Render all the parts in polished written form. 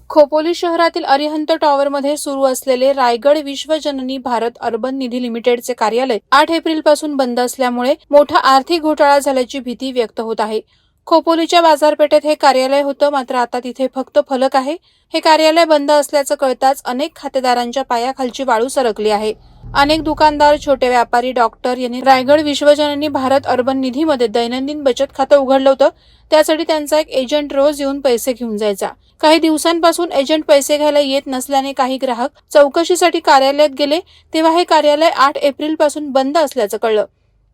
खोपोली शहरातील अरिहंत टॉवरमध्ये सुरू असलेले रायगड विश्वजननी भारत अर्बन निधी लिमिटेडचे कार्यालय 8 एप्रिलपासून बंद असल्यामुळे मोठा आर्थिक घोटाळा झाल्याची भीती व्यक्त होत आहे. खोपोलीच्या बाजारपेठेत हे कार्यालय होतं, मात्र आता तिथे फक्त फलक आहे. हे कार्यालय बंद असल्याचं कळताच अनेक खातेदारांच्या पायाखालची वाळू सरकली आहे. अनेक दुकानदार, छोटे व्यापारी, डॉक्टर यांनी रायगड विश्वजननी भारत अर्बन निधीमध्ये दैनंदिन बचत खातं उघडलं होतं. त्यासाठी त्यांचा एक एजंट रोज येऊन पैसे घेऊन जायचा. काही दिवसांपासून एजंट पैसे घ्यायला येत नसल्याने काही ग्राहक चौकशीसाठी कार्यालयात गेले, तेव्हा हे कार्यालय 8 एप्रिलपासून बंद असल्याचं कळलं.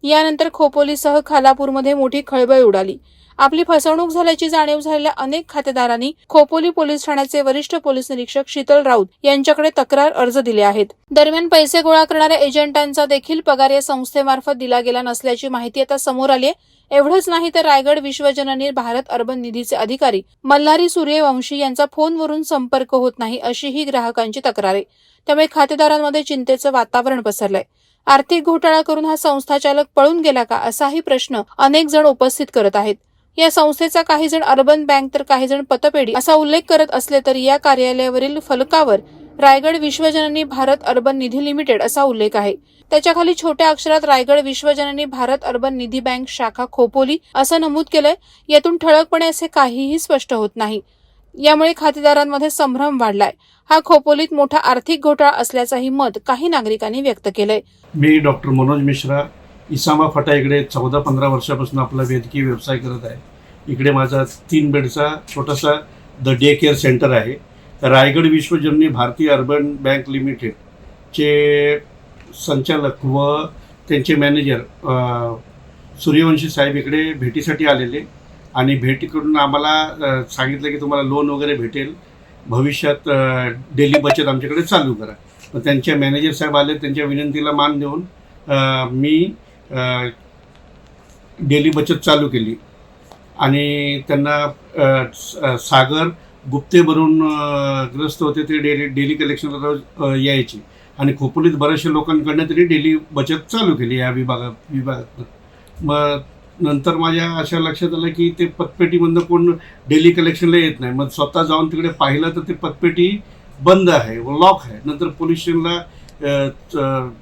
यानंतर खोपोलीसह खालापूरमध्ये मोठी खळबळ उडाली. आपली फसवणूक झाल्याची जाणीव झालेल्या अनेक खातेदारांनी खोपोली पोलीस ठाण्याचे वरिष्ठ पोलीस निरीक्षक शीतल राऊत यांच्याकडे तक्रार अर्ज दिले आहेत. दरम्यान पैसे गोळा करणाऱ्या एजंटांचा देखील पगार या संस्थेमार्फत दिला गेला नसल्याची माहिती आता समोर आली आहे. एवढंच नाही तर रायगड विश्वजननी भारत अर्बन निधीचे अधिकारी मल्हारी सूर्यवंशी यांचा फोनवरून संपर्क होत नाही, अशी ही ग्राहकांची तक्रार आहे. त्यामुळे खातेदारांमध्ये चिंतेचं वातावरण पसरलंय. आर्थिक घोटाळा करून हा संस्थाचालक पळून गेला का, असाही प्रश्न अनेक जण उपस्थित करत आहेत. या संस्थेचा काही जण अर्बन बँक तर काही जण पतपेढी असा उल्लेख करत असले तरी या कार्यालयावरील फलकावर रायगड विश्वजननी भारत अर्बन निधी लिमिटेड असा उल्लेख आहे. त्याच्या खाली छोट्या अक्षरात रायगड विश्वजननी भारत अर्बन निधी बँक शाखा खोपोली असं नमूद केलंय. यातून ठळकपणे असे काहीही स्पष्ट होत नाही. यामुळे खातेदारांमध्ये संभ्रम वाढलाय. हा खोपोलीत मोठा आर्थिक घोटाळा असल्याचंही मत काही नागरिकांनी व्यक्त केलंय. मी डॉक्टर मनोज मिश्रा, इसामा फाटा इकडे 14-15 वर्षापासून आपला वैद्यकीय व्यवसाय करत आहे. इकडे माझा 3 बेडचा छोटासा द डे केअर सेंटर आहे. रायगड विश्वजननी भारतीय अर्बन बँक लिमिटेडचे संचालक व त्यांचे मॅनेजर सूर्यवंशी साहेब इकडे भेटीसाठी आलेले आणि भेटी करून आम्हाला सांगितलं की तुम्हाला लोन वगैरे भेटेल, भविष्यात डेली बचत आमच्याकडे चालू करा. मग त्यांचे मॅनेजर साहेब आले. त्यांच्या विनंतीला मान देऊन मी डेली बचत चालू केली आणि त्यांना सागर गुप्ते बनून ग्रस्त होते. ते डेली कलेक्शनला रोज यायचे आणि खोपोलीत बऱ्याचशा लोकांकडनं तरी डेली बचत चालू केली या विभागात. मग नंतर माझ्या अशा लक्षात आलं की ते पतपेटीमधनं कोण डेली कलेक्शनला येत नाही. मग स्वतः जाऊन तिकडे पाहिलं तर ते पतपेटी बंद आहे व लॉक आहे. नंतर पोलीस स्टेशनला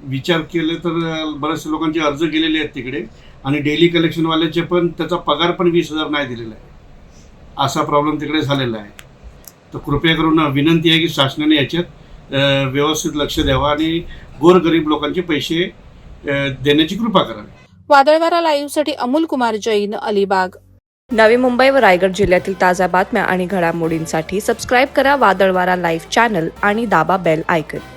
विचार केले तर बऱ्याचशा लोकांचे अर्ज गेलेले आहेत तिकडे आणि डेली कलेक्शनवाल्याचे पण त्याचा पगार पण 20,000 नाही दिलेला आहे. असा प्रॉब्लेम तिकडे झालेला आहे. तर कृपया करून विनंती आहे की शासनाने याच्यात व्यवस्थित लक्ष द्यावं आणि गोरगरीब लोकांचे पैसे देण्याची कृपा करावी. वादळवारा लाईव्हसाठी अमोल कुमार जैन, अलिबाग. नवी मुंबई व रायगड जिल्ह्यातील ताज्या बातम्या आणि घडामोडींसाठी सबस्क्राईब करा वादळवारा लाईव्ह चॅनल आणि दाबा बेल आयकॉन.